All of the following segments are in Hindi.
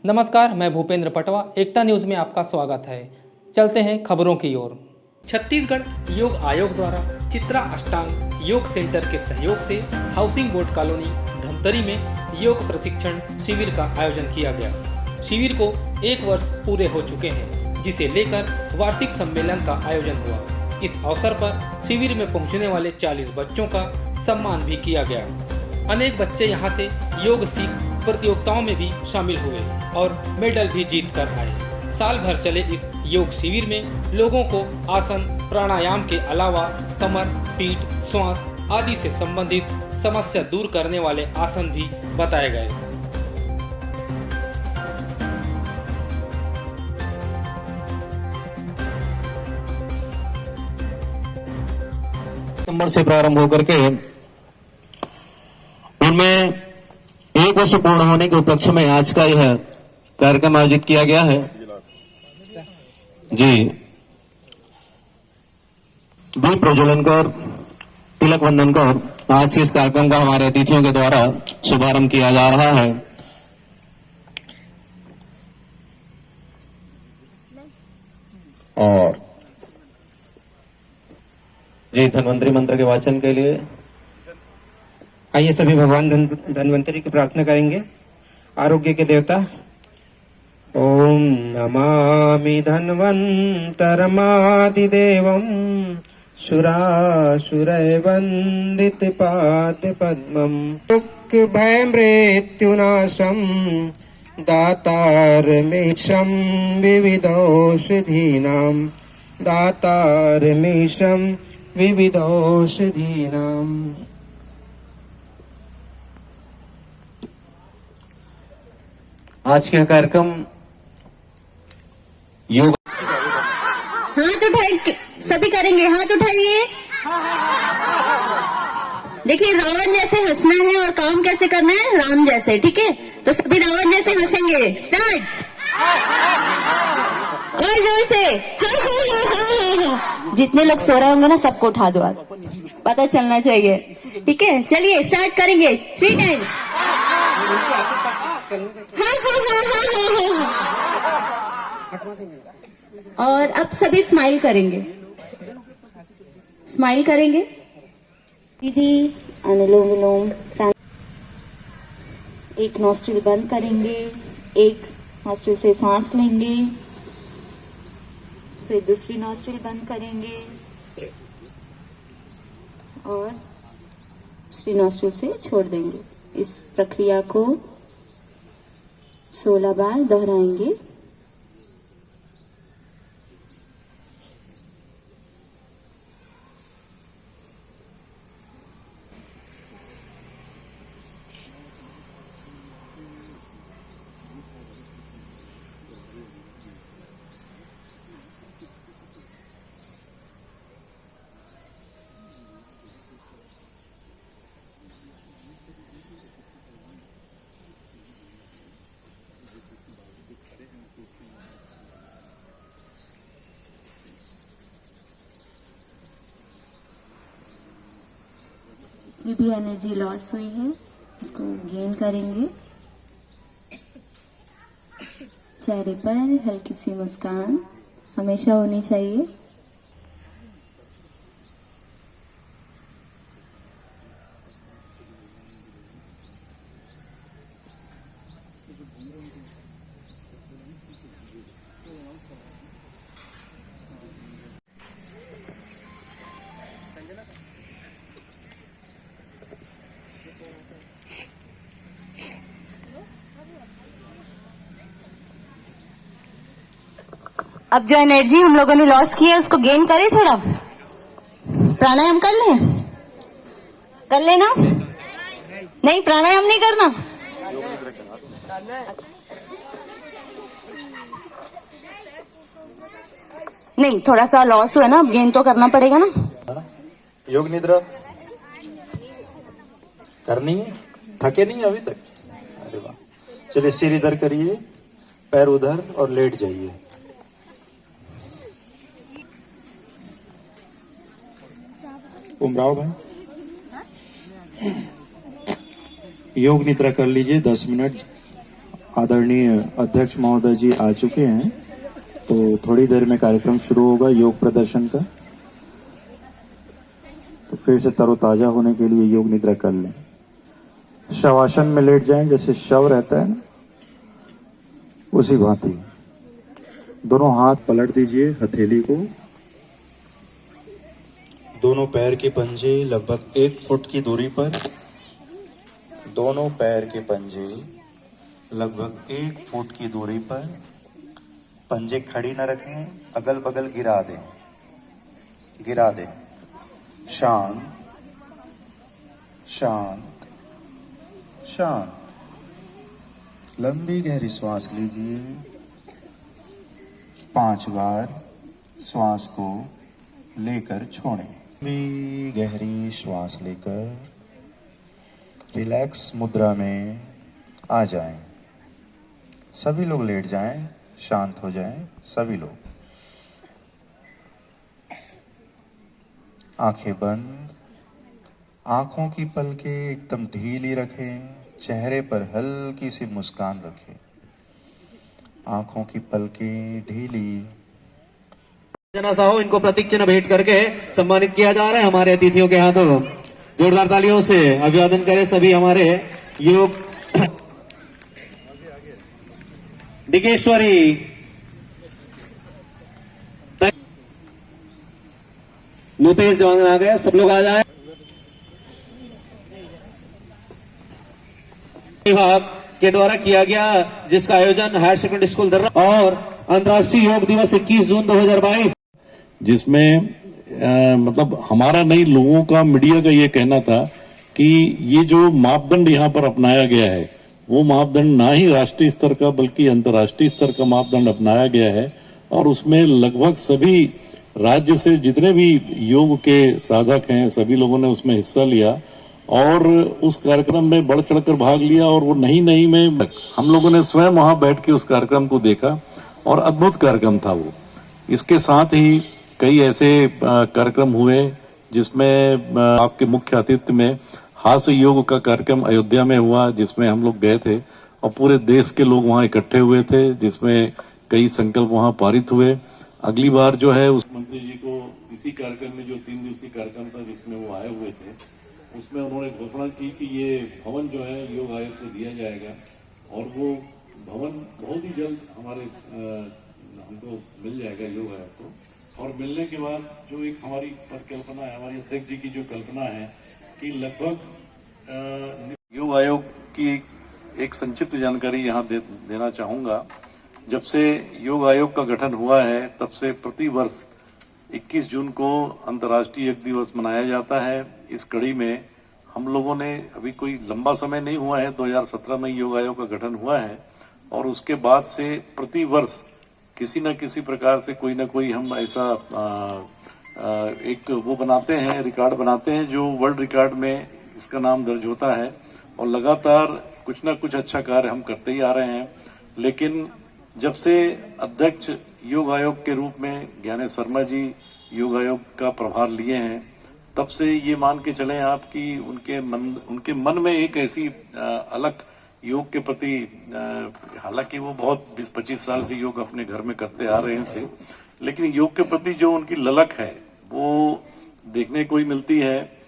नमस्कार, मैं भूपेंद्र पटवा। एकता न्यूज़ में आपका स्वागत है। चलते हैं खबरों की ओर। छत्तीसगढ़ योग आयोग द्वारा चित्रा अष्टांग योग सेंटर के सहयोग से हाउसिंग बोर्ड कॉलोनी धमतरी में योग प्रशिक्षण शिविर का आयोजन किया गया। शिविर को 1 वर्ष पूरे हो चुके हैं, जिसे लेकर वार्षिक सम्मेलन का आयोजन हुआ। इस अवसर पर शिविर में पहुंचने वाले 40 बच्चों का सम्मान भी किया गया। अनेक बच्चे यहां से योग सीख प्रतियोगिताओं में भी शामिल हुए और मेडल भी जीत कर आए। साल भर चले इस योग शिविर में लोगों को आसन प्राणायाम के अलावा कमर, पीठ, श्वास आदि से संबंधित समस्या दूर करने वाले आसन भी बताए गए। सितंबर से प्रारंभ होकर के उनमें 1 वर्ष पूर्ण होने के उपलक्ष्य में आज का यह कार्यक्रम आयोजित किया गया है। जी, दीप प्रज्वलन कर, तिलक वंदन कर आज के इस कार्यक्रम का हमारे अतिथियों के द्वारा शुभारंभ किया जा रहा है। और जी, धन्वंतरी मंत्र के वाचन के लिए आइए सभी भगवान धन्वंतरी की प्रार्थना करेंगे। आरोग्य के देवता। ओम नमामि धन्वन्तरमादिदेवं सुरासुरै वन्दित पाद पद्मं दुःख भय मृत्युनाशं दातारमीशं विविधौषधीनां दातारमीशं विविधौषधीनाम्। आज का कार्यक्रम योग। हाथ उठाए, सभी करेंगे। हाथ उठाइए। देखिए, रावण जैसे हंसना है और काम कैसे करना है, राम जैसे। ठीक है, तो सभी रावण जैसे हंसेंगे। स्टार्ट। और जोर से। जितने लोग सो रहे होंगे ना, सबको उठा दो, आज पता चलना चाहिए। ठीक है, चलिए स्टार्ट करेंगे। 3 टाइम। और अब सभी स्माइल करेंगे। स्माइल करेंगे। दीदी अनुलोम विलोम। एक नॉस्ट्रिल बंद करेंगे, एक नॉस्ट्रिल से सांस लेंगे, फिर दूसरी नॉस्ट्रिल बंद करेंगे और दूसरी नॉस्ट्रिल से छोड़ देंगे। इस प्रक्रिया को 16 बार दोहराएंगे। ये भी एनर्जी लॉस हुई है, इसको गेन करेंगे। चेहरे पर हल्की सी मुस्कान हमेशा होनी चाहिए। अब जो एनर्जी हम लोगों ने लॉस की है, उसको गेन करें। थोड़ा प्राणायाम कर लें। कर लेना? नहीं, प्राणायाम नहीं करना। नहीं, थोड़ा सा लॉस हुआ ना, अब गेन तो करना पड़ेगा ना। योग निद्रा करनी है। थके नहीं अभी तक? अरे वाह। चलिए, सिर इधर करिए, पैर उधर और लेट जाइए। उमराव भाई, योग निद्रा कर लीजिए 10 मिनट। आदरणीय अध्यक्ष महोदय जी आ चुके हैं, तो थोड़ी देर में कार्यक्रम शुरू होगा योग प्रदर्शन का। तो फिर से तरोताजा होने के लिए योग निद्रा कर लें। शवासन में लेट जाएं, जैसे शव रहता है ना, उसी भांति दोनों हाथ पलट दीजिए हथेली को। दोनों पैर के पंजे लगभग 1 फुट की दूरी पर, दोनों पैर के पंजे लगभग 1 फुट की दूरी पर। पंजे खड़ी न रखें, अगल बगल गिरा दें। शांत शांत शांत। लंबी गहरी श्वास लीजिए। 5 बार श्वास को लेकर छोड़ें। लंबी गहरी श्वास लेकर रिलैक्स मुद्रा में आ जाएं। सभी लोग लेट जाएं, शांत हो जाएं सभी लोग। आंखें बंद, आंखों की पलकें एकदम ढीली रखें, चेहरे पर हल्की सी मुस्कान रखें। आंखों की पलकें ढीली। जना साहू, इनको प्रतीक चिन्ह भेंट करके सम्मानित किया जा रहा है हमारे अतिथियों के हाथों। जोरदार तालियों से अभिवादन करें सभी हमारे योग डिगेश्वरी नोपेश देवांगन आ गए, सब लोग आ जाए। विभाग के द्वारा किया गया, जिसका आयोजन हायर सेकेंडरी स्कूल दर्रा और अंतर्राष्ट्रीय योग दिवस 21 जून 2022, जिसमें मतलब हमारा नहीं, लोगों का, मीडिया का ये कहना था कि ये जो मापदंड यहाँ पर अपनाया गया है वो मापदंड ना ही राष्ट्रीय स्तर का बल्कि अंतर्राष्ट्रीय स्तर का मापदंड अपनाया गया है। और उसमें लगभग सभी राज्य से जितने भी योग के साधक हैं सभी लोगों ने उसमें हिस्सा लिया और उस कार्यक्रम में बढ़ चढ़कर भाग लिया। और वो नहीं में हम लोगों ने स्वयं वहां बैठ के उस कार्यक्रम को देखा और अद्भुत कार्यक्रम था वो। इसके साथ ही कई ऐसे कार्यक्रम हुए जिसमें आपके मुख्य आतिथ्य में हास्य योग का कार्यक्रम अयोध्या में हुआ, जिसमें हम लोग गए थे और पूरे देश के लोग वहां इकट्ठे हुए थे, जिसमें कई संकल्प वहां पारित हुए। अगली बार जो है उस मंत्री जी को इसी कार्यक्रम में, जो 3 दिवसीय कार्यक्रम था जिसमें वो आए हुए थे, उसमें उन्होंने घोषणा की कि ये भवन जो है योग आयोग को दिया जाएगा और वो भवन बहुत ही जल्द हमारे हमको मिल जाएगा योग आयोग को। और मिलने के बाद जो एक हमारी परिकल्पना है, हमारी अध्यक्ष जी की जो कल्पना है कि लगभग योग आयोग की एक संक्षिप्त जानकारी यहाँ देना चाहूंगा। जब से योग आयोग का गठन हुआ है तब से प्रति वर्ष 21 जून को अंतर्राष्ट्रीय योग दिवस मनाया जाता है। इस कड़ी में हम लोगों ने, अभी कोई लंबा समय नहीं हुआ है, 2017 में योग आयोग का गठन हुआ है और उसके बाद से प्रति वर्ष किसी न किसी प्रकार से कोई ना कोई हम ऐसा एक वो बनाते हैं, रिकॉर्ड बनाते हैं जो वर्ल्ड रिकॉर्ड में इसका नाम दर्ज होता है। और लगातार कुछ ना कुछ अच्छा कार्य हम करते ही आ रहे हैं। लेकिन जब से अध्यक्ष योग आयोग के रूप में ज्ञानेश शर्मा जी योग आयोग का प्रभार लिए हैं, तब से ये मान के चलें आप कि उनके मन में एक ऐसी अलग योग के प्रति, हालांकि वो बहुत 20-25 साल से योग अपने घर में करते आ रहे थे, लेकिन योग के प्रति जो उनकी ललक है वो देखने को ही मिलती है।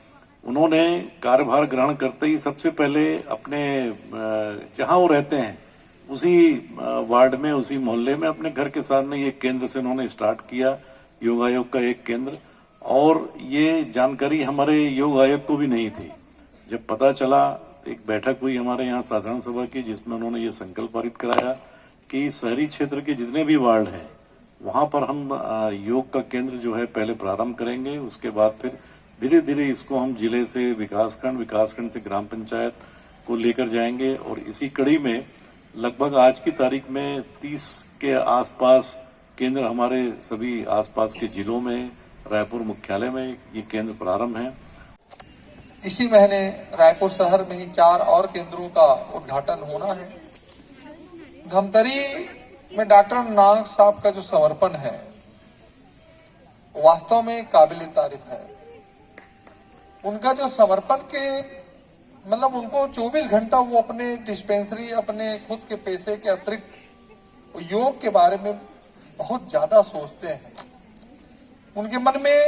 उन्होंने कार्यभार ग्रहण करते ही सबसे पहले अपने जहां वो रहते हैं उसी वार्ड में, उसी मोहल्ले में, अपने घर के सामने ये केंद्र से उन्होंने स्टार्ट किया, योग आयोग का एक केंद्र। और ये जानकारी हमारे योग आयोग को भी नहीं थी। जब पता चला, एक बैठक हुई हमारे यहाँ साधारण सभा की, जिसमें उन्होंने ये संकल्प पारित कराया कि शहरी क्षेत्र के जितने भी वार्ड हैं वहां पर हम योग का केंद्र जो है पहले प्रारंभ करेंगे। उसके बाद फिर धीरे धीरे इसको हम जिले से विकासखंड से ग्राम पंचायत को लेकर जाएंगे। और इसी कड़ी में लगभग आज की तारीख में 30 के आसपास केंद्र हमारे सभी आसपास के जिलों में, रायपुर मुख्यालय में ये केंद्र प्रारंभ है। इसी महीने रायपुर शहर में ही 4 और केंद्रों का उद्घाटन होना है। धमतरी में डॉक्टर नाग साहब का जो समर्पण है वास्तव में काबिल तारीफ है। उनका जो समर्पण के मतलब उनको 24 घंटा वो अपने डिस्पेंसरी, अपने खुद के पैसे के अतिरिक्त योग के बारे में बहुत ज्यादा सोचते हैं। उनके मन में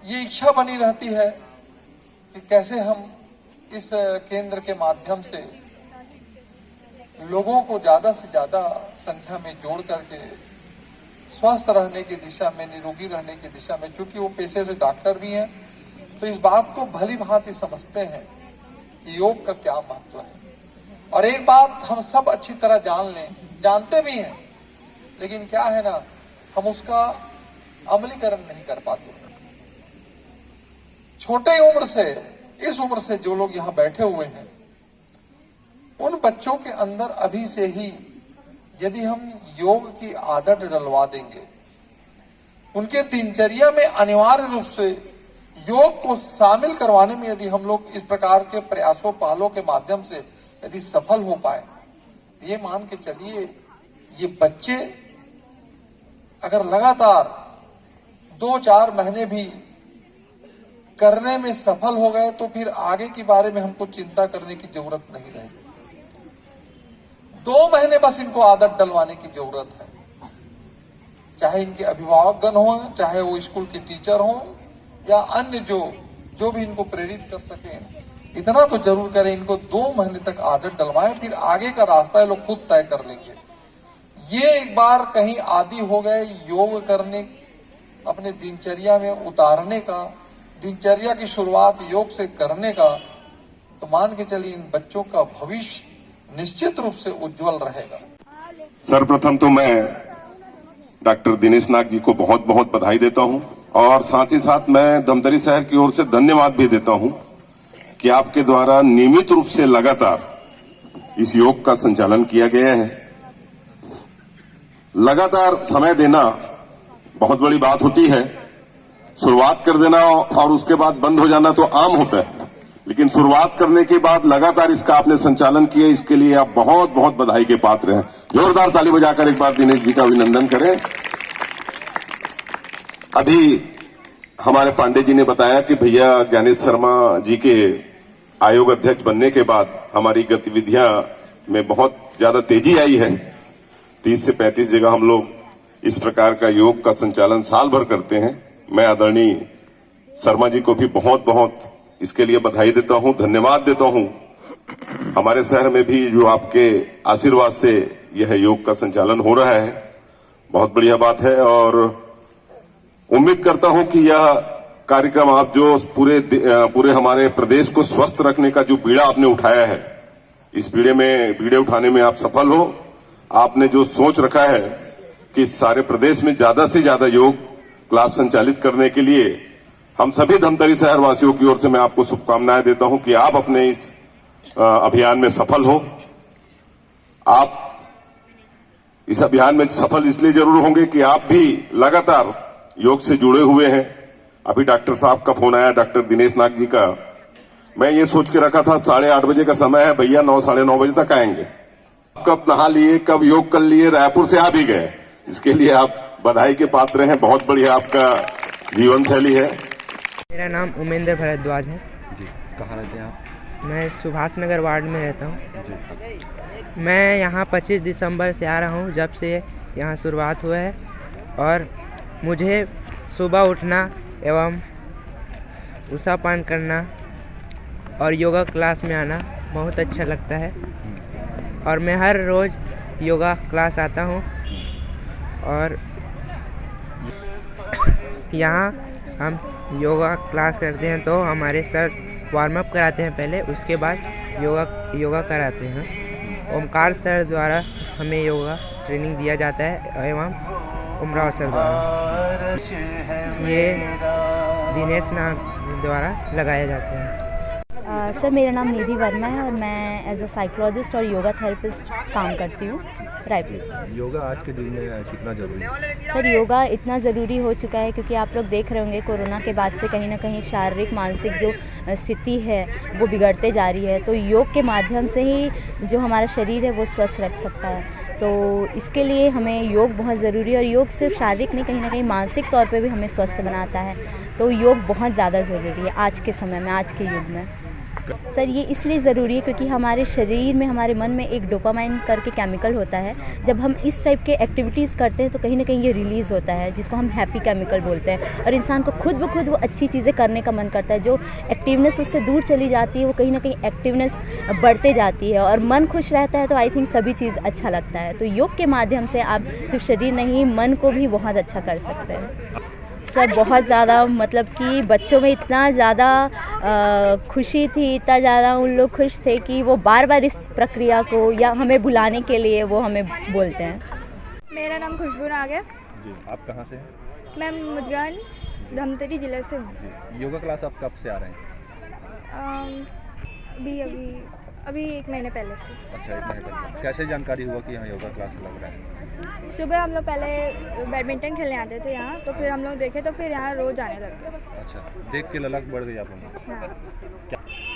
ये इच्छा बनी रहती है कि कैसे हम इस केंद्र के माध्यम से लोगों को ज्यादा से ज्यादा संख्या में जोड़ करके स्वस्थ रहने की दिशा में, निरोगी रहने की दिशा में, चूंकि वो पेशे से डॉक्टर भी हैं तो इस बात को भली भांति समझते हैं कि योग का क्या महत्व है। और एक बात हम सब अच्छी तरह जानते भी हैं, लेकिन क्या है ना, हम उसका अमलीकरण नहीं कर पाते। छोटे उम्र से, इस उम्र से जो लोग यहाँ बैठे हुए हैं, उन बच्चों के अंदर अभी से ही यदि हम योग की आदत डलवा देंगे, उनके दिनचर्या में अनिवार्य रूप से योग को शामिल करवाने में यदि हम लोग इस प्रकार के प्रयासों पहलों के माध्यम से यदि सफल हो पाए, ये मान के चलिए ये बच्चे अगर लगातार 2-4 महीने भी करने में सफल हो गए तो फिर आगे के बारे में हमको चिंता करने की जरूरत नहीं रहेगी। 2 महीने बस इनको आदत डलवाने की जरूरत है, चाहे इनके अभिभावकगण हो, चाहे वो स्कूल के टीचर हो या अन्य जो भी इनको प्रेरित कर सके, इतना तो जरूर करें, इनको 2 महीने तक आदत डलवाएं, फिर आगे का रास्ता ये लोग खुद तय कर लेंगे। ये एक बार कहीं आदी हो गए योग करने, अपने दिनचर्या में उतारने का, दिनचर्या की शुरुआत योग से करने का, तो मान के चलिए इन बच्चों का भविष्य निश्चित रूप से उज्जवल रहेगा। सर्वप्रथम तो मैं डॉक्टर दिनेश नाग जी को बहुत बहुत बधाई देता हूं और साथ ही साथ मैं धमतरी शहर की ओर से धन्यवाद भी देता हूं कि आपके द्वारा नियमित रूप से लगातार इस योग का संचालन किया गया है। लगातार समय देना बहुत बड़ी बात होती है। शुरुआत कर देना और उसके बाद बंद हो जाना तो आम होता है, लेकिन शुरुआत करने के बाद लगातार इसका आपने संचालन किया, इसके लिए आप बहुत बहुत बधाई के पात्र हैं। जोरदार ताली बजाकर एक बार दिनेश जी का अभिनंदन करें। अभी हमारे पांडे जी ने बताया कि भैया ज्ञानेश शर्मा जी के आयोग अध्यक्ष बनने के बाद हमारी गतिविधियां में बहुत ज्यादा तेजी आई है। 30 से 35 जगह हम लोग इस प्रकार का योग का संचालन साल भर करते हैं। मैं आदरणीय शर्मा जी को भी बहुत बहुत इसके लिए बधाई देता हूं, धन्यवाद देता हूं। हमारे शहर में भी जो आपके आशीर्वाद से यह योग का संचालन हो रहा है, बहुत बढ़िया बात है और उम्मीद करता हूं कि यह कार्यक्रम आप जो पूरे हमारे प्रदेश को स्वस्थ रखने का जो बीड़ा आपने उठाया है, इस बीड़े उठाने में आप सफल हो। आपने जो सोच रखा है कि सारे प्रदेश में ज्यादा से ज्यादा योग क्लास संचालित करने के लिए हम सभी धमतरी शहर वासियों की ओर से मैं आपको शुभकामनाएं देता हूं कि आप अपने इस अभियान में सफल हो। आप इस अभियान में सफल इसलिए जरूर होंगे कि आप भी लगातार योग से जुड़े हुए हैं। अभी डॉक्टर साहब का फोन आया, डॉक्टर दिनेश नाग जी का। मैं ये सोच के रखा था 8:30 बजे का समय है, भैया 9 साढ़े 9 बजे तक आएंगे। कब नहा लिए, कब योग कर लिए, रायपुर से आ भी गए। इसके लिए आप बधाई के पात्र हैं। बहुत बढ़िया आपका जीवन शैली है। मेरा नाम उमेंद्र भारद्वाज है जी। कहाँ रहते हैं आप? मैं सुभाष नगर वार्ड में रहता हूँ जी। मैं यहाँ 25 दिसंबर से आ रहा हूँ, जब से यहाँ शुरुआत हुआ है, और मुझे सुबह उठना एवं उषा पान करना और योगा क्लास में आना बहुत अच्छा लगता है। और मैं हर रोज़ योगा क्लास आता हूँ और यहाँ हम योगा क्लास करते हैं तो हमारे सर वार्म अप कराते हैं पहले, उसके बाद योगा कराते हैं। ओमकार सर द्वारा हमें योगा ट्रेनिंग दिया जाता है एवं उमराव सर द्वारा ये दिनेश नाग द्वारा लगाया जाता है। सर मेरा नाम निधि वर्मा है और मैं एज अ साइकोलॉजिस्ट और योगा थेरेपिस्ट काम करती हूँ रायपुर। योगा आज के दिन में कितना जरूरी है? सर योगा इतना ज़रूरी हो चुका है क्योंकि आप लोग देख रहे होंगे कोरोना के बाद से कहीं ना कहीं शारीरिक मानसिक जो स्थिति है वो बिगड़ते जा रही है। तो योग के माध्यम से ही जो हमारा शरीर है वो स्वस्थ रख सकता है। तो इसके लिए हमें योग बहुत ज़रूरी है और योग सिर्फ शारीरिक नहीं, कहीं ना कहीं मानसिक तौर पर भी हमें स्वस्थ बनाता है। तो योग बहुत ज़्यादा ज़रूरी है आज के समय में, आज के युग में। सर ये इसलिए ज़रूरी है क्योंकि हमारे शरीर में, हमारे मन में एक डोपामाइन करके केमिकल होता है। जब हम इस टाइप के एक्टिविटीज़ करते हैं तो कहीं ना कहीं ये रिलीज़ होता है, जिसको हम हैप्पी केमिकल बोलते हैं, और इंसान को खुद ब खुद वो अच्छी चीज़ें करने का मन करता है। जो एक्टिवनेस उससे दूर चली जाती है वो कहीं ना कहीं एक्टिवनेस बढ़ते जाती है, और मन खुश रहता है तो आई थिंक सभी चीज़ अच्छा लगता है। तो योग के माध्यम से आप सिर्फ शरीर नहीं, मन को भी बहुत अच्छा कर सकते हैं। सर बहुत ज़्यादा, मतलब कि बच्चों में इतना ज़्यादा खुशी थी, इतना ज़्यादा उन लोग खुश थे कि वो बार बार इस प्रक्रिया को या हमें बुलाने के लिए वो हमें बोलते हैं। मेरा नाम खुशबू नाग है जी। आप कहाँ से हैं? मैं मुजगान धमतरी ज़िले से हूँ जी। योगा क्लास आप कब से आ रहे हैं? अभी 1 महीने पहले से। अच्छा, 1 महीने पहले। कैसे जानकारी हुआ कि यहाँ योगा क्लास लग रहा है? सुबह हम लोग पहले बैडमिंटन खेलने आते थे यहाँ, तो फिर हम लोग देखे तो फिर यहाँ रोज़ आने लग गए। अच्छा, देख के ललक बढ़ गई आप लोगों को? हाँ।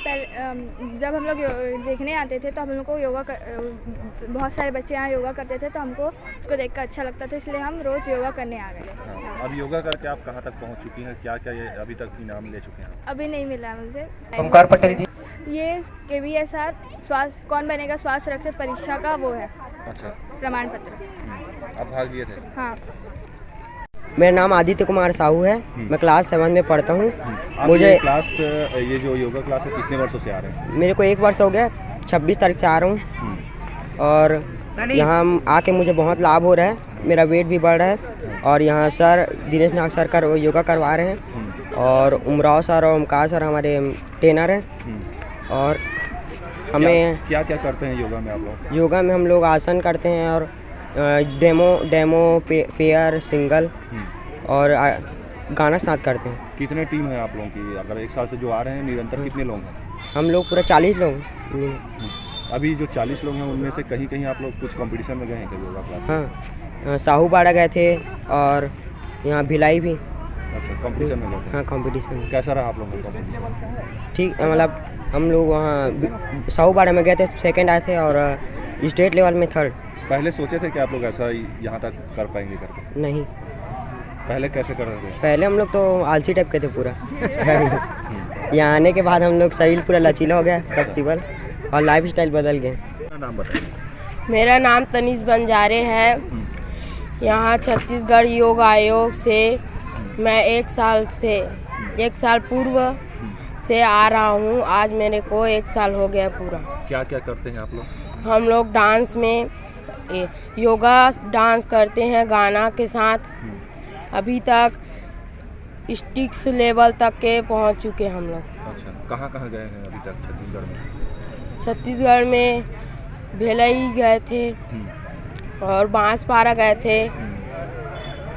पहले जब हम लोग देखने आते थे तो हम लोग को बहुत सारे बच्चे यहाँ योगा करते थे, तो हमको उसको देख कर अच्छा लगता था, इसलिए हम रोज़ योगा करने आ गए। हाँ। अब योगा करके आप कहाँ तक पहुँच चुकी हैं? क्या क्या ये अभी तक इनाम ले चुके हैं? अभी नहीं मिला मुझे। ओमकार पटेल जी। ये KVSR स्वास्थ्य कौन बनेगा स्वास्थ्य रक्षक परीक्षा का वो है। अच्छा, प्रमाण पत्र। आप भाग लिए थे? हाँ। मेरा नाम आदित्य कुमार साहू है, मैं क्लास 7 में पढ़ता हूँ। मुझे ये जो योगा क्लास है कितने वर्षों से आ रहे हैं? मेरे को 1 वर्ष हो गया, 26 तारीख से आ रहा हूँ, और यहाँ आके मुझे बहुत लाभ हो रहा है। मेरा वेट भी बढ़ रहा है, और यहाँ सर दिनेश नाग सर योगा करवा रहे हैं, और उमराव सर और ओमकार सर हमारे ट्रेनर हैं। और हमें क्या क्या करते हैं योगा में आप लोग? योगा में हम लोग आसन करते हैं, और डेमो पेयर सिंगल और गाना साथ करते हैं। कितने टीम है आप लोगों की? अगर 1 साल से जो आ रहे हैं निरंतर, कितने लोग हैं? हम लोग पूरा 40 लोग। अभी जो 40 लोग हैं उनमें से कहीं कहीं आप लोग कुछ कंपटीशन में गए हैं क्या योगा क्लास? हाँ, साहूपाड़ा गए थे, और यहाँ भिलाई भी। अच्छा, कंपटीशन में गए थे? हाँ, कंपटीशन। कैसा रहा आप लोगों का कंपटीशन? ठीक, मतलब हम लोग वहाँ साहूपाड़ा में गए थे, 2nd आए थे, और स्टेट लेवल में 3rd। पहले सोचे थे कि आप लोग ऐसा यहाँ तक कर पाएंगे करके? नहीं। पहले कैसे कर रहे थे? पहले हम लोग तो आलसी टाइप के थे पूरा। यहाँ आने के बाद हम लोग शरीर पूरा लचीला हो गया, फ्लेक्सिबल, और लाइफ स्टाइल बदल गए। नाम बताइए। मेरा नाम तनीष बंजारे है। यहाँ छत्तीसगढ़ योग आयोग से मैं 1 साल पूर्व से आ रहा हूँ। आज मेरे को 1 साल हो गया पूरा। क्या क्या करते हैं आप लोग? हम लोग डांस में योगा डांस करते हैं गाना के साथ। अभी तक स्टिक्स लेवल तक के पहुंच चुके हम लोग। अच्छा, कहाँ कहाँ गए हैं अभी तक छत्तीसगढ़ में? छत्तीसगढ़ में भिलाई गए थे, और बांसपारा गए थे।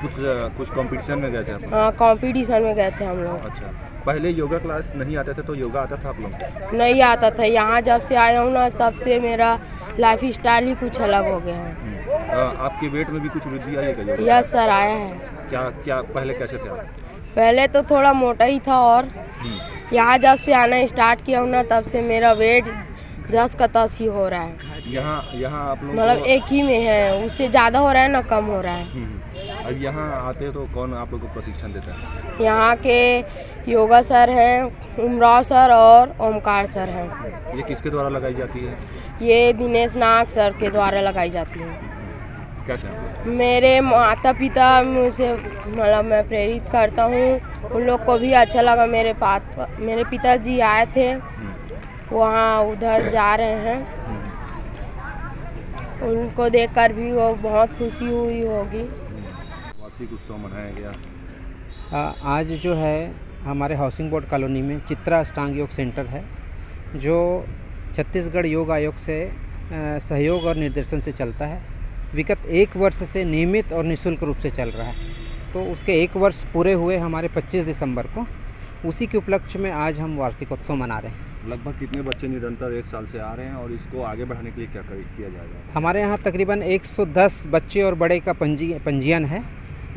कुछ कंपटीशन में गए थे आप? हाँ, कंपटीशन में गए थे हम लोग। अच्छा, पहले योगा क्लास नहीं आते थे तो योगा आता था आप लोग? नहीं आता था। यहाँ जब से आया हूँ ना, तब से मेरा लाइफ स्टाइल ही कुछ अलग हो गया है। आपके वेट में भी कुछ वृद्धि आई है क्या? यस सर, आया है। क्या पहले कैसे थे आप? पहले तो थोड़ा मोटा ही था, और यहाँ जब से आना स्टार्ट किया हूँ ना, तब से मेरा वेट 10 का 10 ही हो रहा है। यहाँ आप लोग मतलब एक ही में है, उससे ज़्यादा हो रहा है ना कम हो रहा है। अब यहाँ आते तो कौन आप लोग को प्रशिक्षण देता है? यहाँ के योगा सर हैं, उमराव सर और ओमकार सर हैं। ये किसके द्वारा लगाई जाती है? ये दिनेश नाग सर के द्वारा लगाई जाती है। कैसे? मेरे माता पिता मुझे, मतलब मैं प्रेरित करता हूँ, उन लोग को भी अच्छा लगा। मेरे पिताजी आए थे, वहाँ उधर जा रहे हैं, उनको देखकर भी वो बहुत खुशी हुई होगी। वार्षिक उत्सव मनाया गया। आज जो है हमारे हाउसिंग बोर्ड कॉलोनी में चित्रा अष्टांग योग सेंटर है, जो छत्तीसगढ़ योग आयोग से सहयोग और निर्देशन से चलता है। विगत 1 वर्ष से नियमित और निःशुल्क रूप से चल रहा है। तो उसके 1 वर्ष पूरे हुए हमारे 25 दिसंबर को। उसी के उपलक्ष्य में आज हम वार्षिकोत्सव मना रहे हैं। लगभग कितने बच्चे निरंतर 1 साल से आ रहे हैं, और इसको आगे बढ़ाने के लिए क्या किया जाएगा? हमारे यहाँ तकरीबन 110 बच्चे और बड़े का पंजीयन है,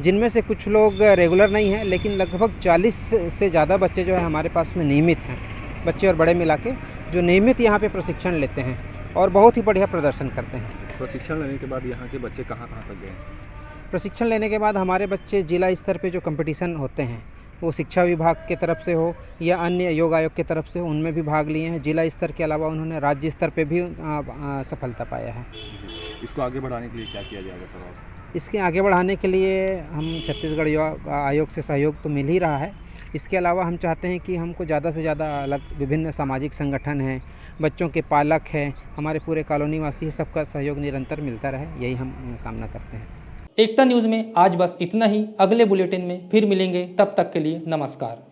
जिनमें से कुछ लोग रेगुलर नहीं हैं, लेकिन लगभग 40 से ज़्यादा बच्चे जो है हमारे पास में नियमित हैं। बच्चे और बड़े मिला के जो नियमित यहाँ पे प्रशिक्षण लेते हैं और बहुत ही बढ़िया प्रदर्शन करते हैं। प्रशिक्षण लेने के बाद यहाँ के बच्चे कहाँ कहाँ तक गए? प्रशिक्षण लेने के बाद हमारे बच्चे जिला स्तर पे जो कंपटीशन होते हैं वो शिक्षा विभाग के तरफ से हो या अन्य योग आयोग की तरफ से हो, उनमें भी भाग लिए हैं। जिला स्तर के अलावा उन्होंने राज्य स्तर पे भी सफलता पाया है। इसको आगे बढ़ाने के लिए क्या किया जाएगा सर आप? इसके आगे बढ़ाने के लिए हम छत्तीसगढ़ युवा आयोग से सहयोग तो मिल ही रहा है। इसके अलावा हम चाहते हैं कि हमको ज़्यादा से ज़्यादा अलग विभिन्न सामाजिक संगठन हैं, बच्चों के पालक हैं, हमारे पूरे कॉलोनी वासी, सबका सहयोग निरंतर मिलता रहे, यही हम कामना करते हैं। एकता न्यूज़ में आज बस इतना ही। अगले बुलेटिन में फिर मिलेंगे, तब तक के लिए नमस्कार।